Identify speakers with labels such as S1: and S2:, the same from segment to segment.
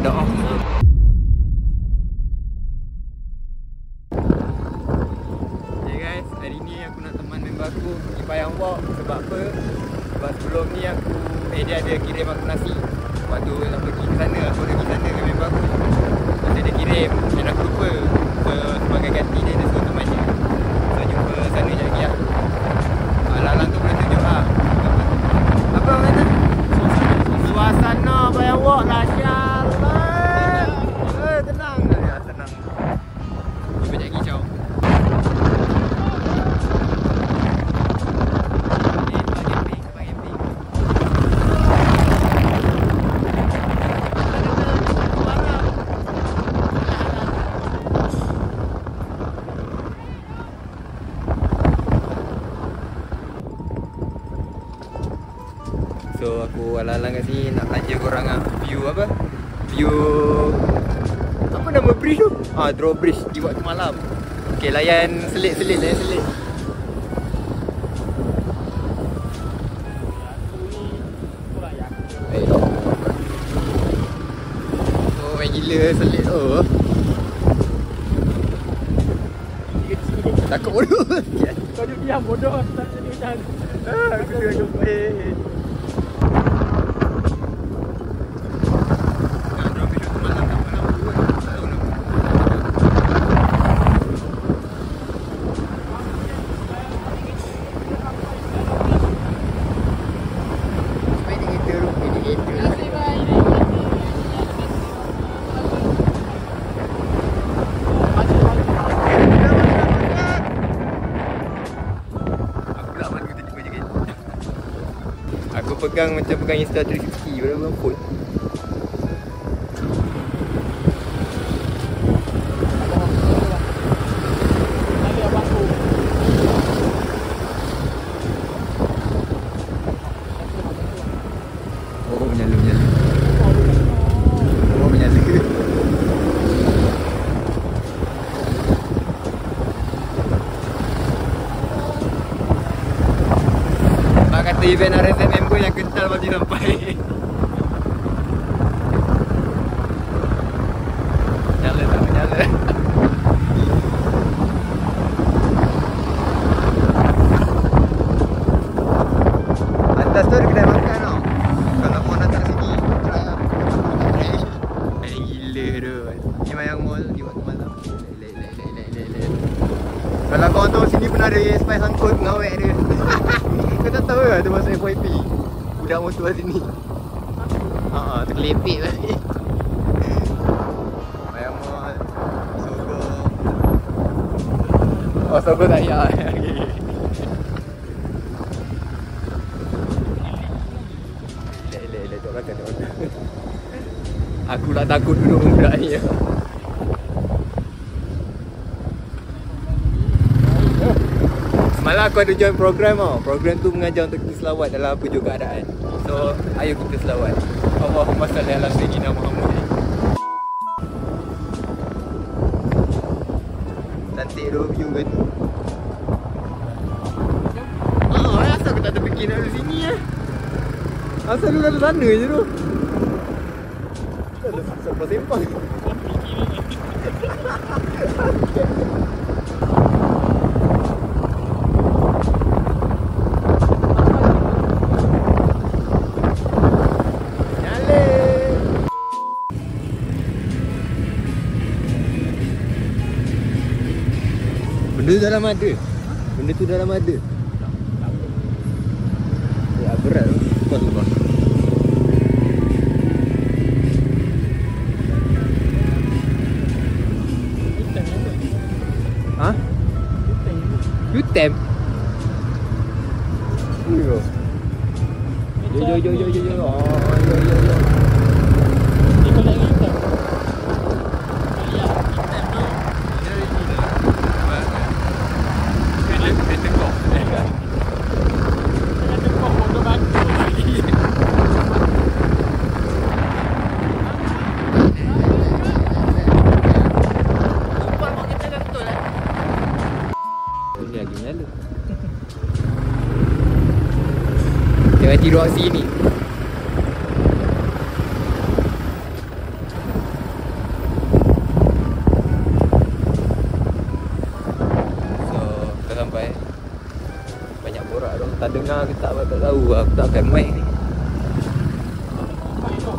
S1: dah. Okay guys, hari ni aku nak teman member aku pergi Payang Walk. Sebab apa? Sebab sebelum ni dia ada kirim aku nasi. Lepas tu nak pergi ke sana, aku dah pergi sana dengan member aku. Lepas dia kirim dan aku lupa. Sebagai ganti dia suruh teman dia. So jumpa sana je lagi lah. Alang-alang tu boleh tunjuk lah. Apa orang kata? Suasana Payang Walk lah Syal. Tenang. Ya, tenang. Dia banyak kicau. So aku alang-alang kat sini nak tanya korang lah. View apa? View apa nama bridge tu? Drawbridge di waktu malam. Okay, layan selit. Oh, main gila selit tu. Takut bodoh.
S2: Kau duduk diam bodoh. Tak jadi hujan.
S1: Aku dah jumpa. Aku pegang macam pegang Insta360 pada pegang phone. Oh, menyala. Oh, menyala. Mak kata event RSM member yang kental pasti sampai. Menyala tak menyala. Atas tu ada kedai makan tau. Kalau mau datang sini, try lah. Gila tu. Ni Payang Mall di waktu malam. Kalau korang tahu sini pernah ada spy sangkut ngawek dia. Kau tak tahu ke tu masa FYP? Budak motor sini. Terkelepek tadi. Payang Mall, Sogo. Oh, Sogo tak payah. Elek, tak belakang. Aku tak takut duduk dengan budak ni. Semalam aku ada join program tau. Program tu mengajar untuk kita selawat dalam apa juga keadaan. So, ayo kita selawat. Allahumma salli ala sayyidina Muhammad. Cantik tu view kan tu. Asal aku tak terfikir nak dari sini Asal lu dari sana je tu. Ada sempang-sempang. Benda tu dalam ada. Benda tu dalam ada. Ya, berat tu. Sumpah. Ha? U-Temp? Yo. Oh, yo.
S2: Ikut lagi U-Temp.
S1: Jangan tidur kat sini. dengar ke tak tak tahu. Aku tak pakai mic ni.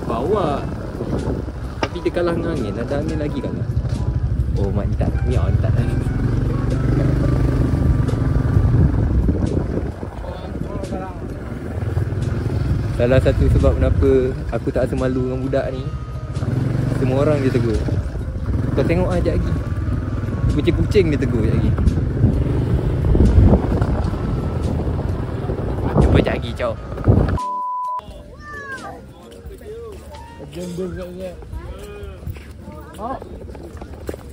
S1: Bawa. Tapi dia kalah dengan angin. Ada angin lagi kalah. Oh mak ni tak. Ni on tak. Salah satu sebab kenapa aku tak rasa malu dengan budak ni, semua orang dia tegur. Kau tengok ah sekejap lagi. Kucing-kucing dia tegur sekejap lagi. Jumpa sekejap lagi, ciao.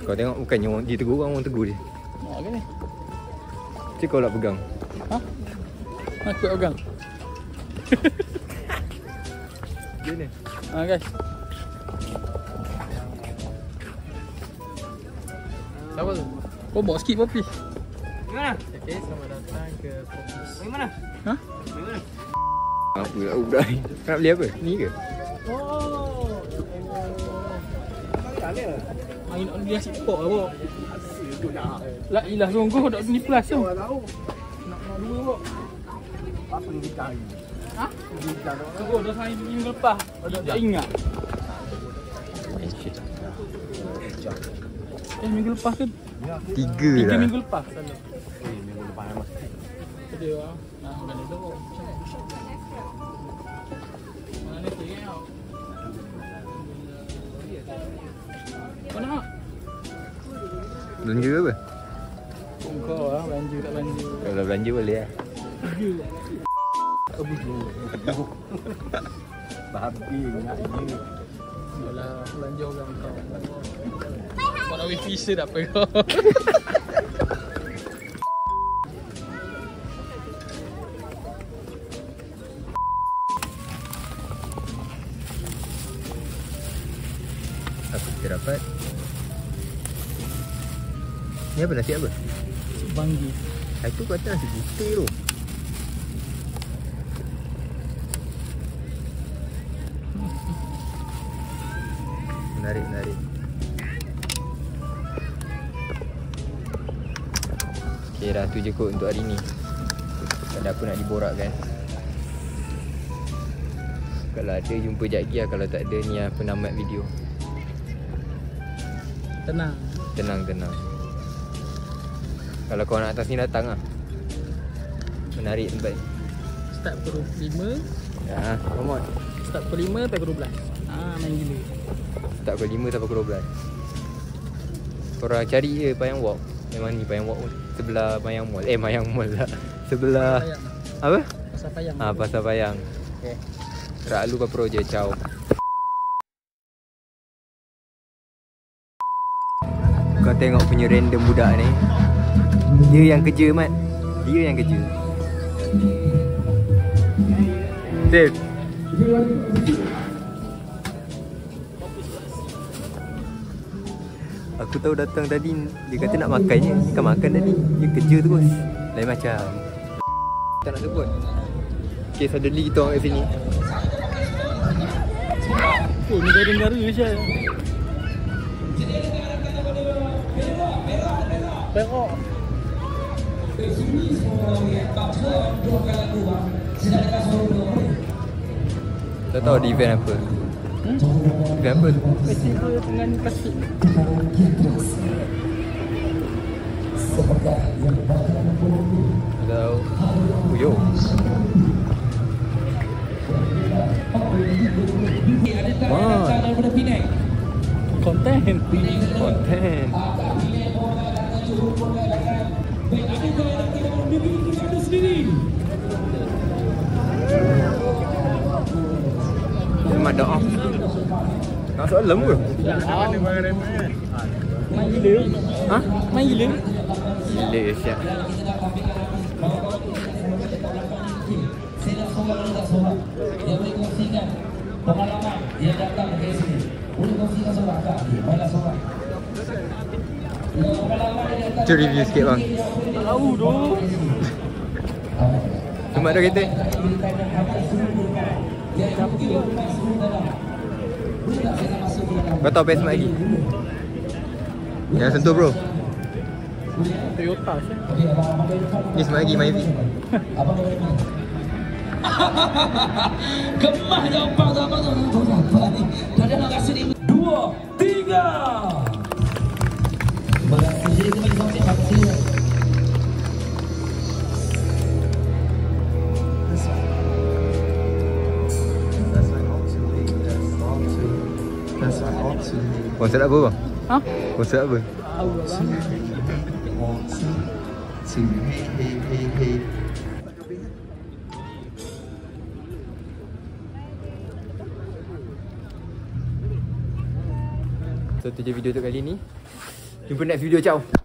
S1: Kau tengok bukannya orang dia tegur orang tegur dia.
S2: Nak ke ni?
S1: Cik kau nak pegang.
S2: Ha? Aku nak pegang.
S1: Dia ni.
S2: Ha guys. Siapa tu? Kau bawa sikit Poppy.
S3: Mana?
S2: Okay, selamat datang ke Poppy.
S3: Main mana?
S2: Ha?
S3: Main mana?
S1: Apa lah budak ni? Nak beli apa? Ni ke?
S2: Oh.
S3: Tak ada.
S2: Main on dia asyik pok lah bok. La ilah sungguh dak ni plus tu.
S3: Tahu.
S2: Nak dua bok.
S3: Apa ni kita hari?
S2: Ha? Sungguh dah saya minggu lepas. Tak ingat. Minggu lepas ke?
S1: 3 lah.
S2: Minggu lepas.
S3: Minggu depan memang.
S2: Ada lah. Nah, mana tu bok. Mana tu ya? Kau nak?
S1: Belanja apa?
S2: Kau lah, belanja tak belanja.
S1: Kalau belanja boleh lah.
S3: Babi nak je.
S2: Yalah, belanja orang kau. Kau nak wifi se tak apa kau.
S1: Apa kita dapat? Ni apa nasi apa?
S2: Banggi.
S1: Itu kata nasi putih tu. Menarik. Okay dah tu je kot untuk hari ni. Tak ada apa nak diborakkan. Kalau ada jumpa sekejap lagi lah. Kalau tak ada ni lah penamat video.
S2: Tenang.
S1: Tenang. Kalau kau nak atas ni datang lah. Menarik tempat ni.
S2: Start pukul 5.
S1: Ya, Muhammad.
S2: Start pukul 5 sampai pukul 12. Main gila.
S1: Tak pukul 5 sampai pukul 12. Korang cari je Payang Walk. Memang ni Payang Walk pun. Sebelah Mayang Mall. Mayang Mall lah. Sebelah
S2: Payang.
S1: apa?
S2: Pasar Payang.
S1: Pasar Payang.
S2: Okay.
S1: Rak lu Pro je, ciao. Kau tengok punya random budak ni. Dia yang kerja, Mat. Dia yang kerja. Dave. Aku tahu datang tadi. Dia kata nak makan je. Bukan makan tadi. Dia kerja terus. Lain macam. Tak nak sebut. Okay, suddenly kita orang kat sini.
S2: Oh, negara-negara je. Perak.
S1: Tak tahu di event apa. Event apa tu?
S2: Festival dengan plastik.
S1: Tak tahu. Yo.
S2: Konten.
S1: Mat dah off. Nak soalan ke?
S2: Main gila.
S1: Ha?
S2: Main gila.
S1: Gila siap.
S4: Pengalaman dia datang ke sini. Boleh kongsikan seorang tak? Baiklah seorang.
S1: Cuba review sikit bang.
S2: Tahu tu.
S1: Mat dah kereta. Kau tahu best mat lagi? Jangan sentuh bro.
S2: Toyota je.
S1: Ni smart lagi Myvi.
S4: Apa Kemah jawapan apa tu apa ni? Dah nak kasih ni 2, 3. Berarti jadi kembali sampai apa sih?
S1: Konsep apa bang?
S2: Ha?
S1: Konsep apa?
S2: Tahu abang.
S1: So tu je video untuk kali ni. Jumpa next video, ciao.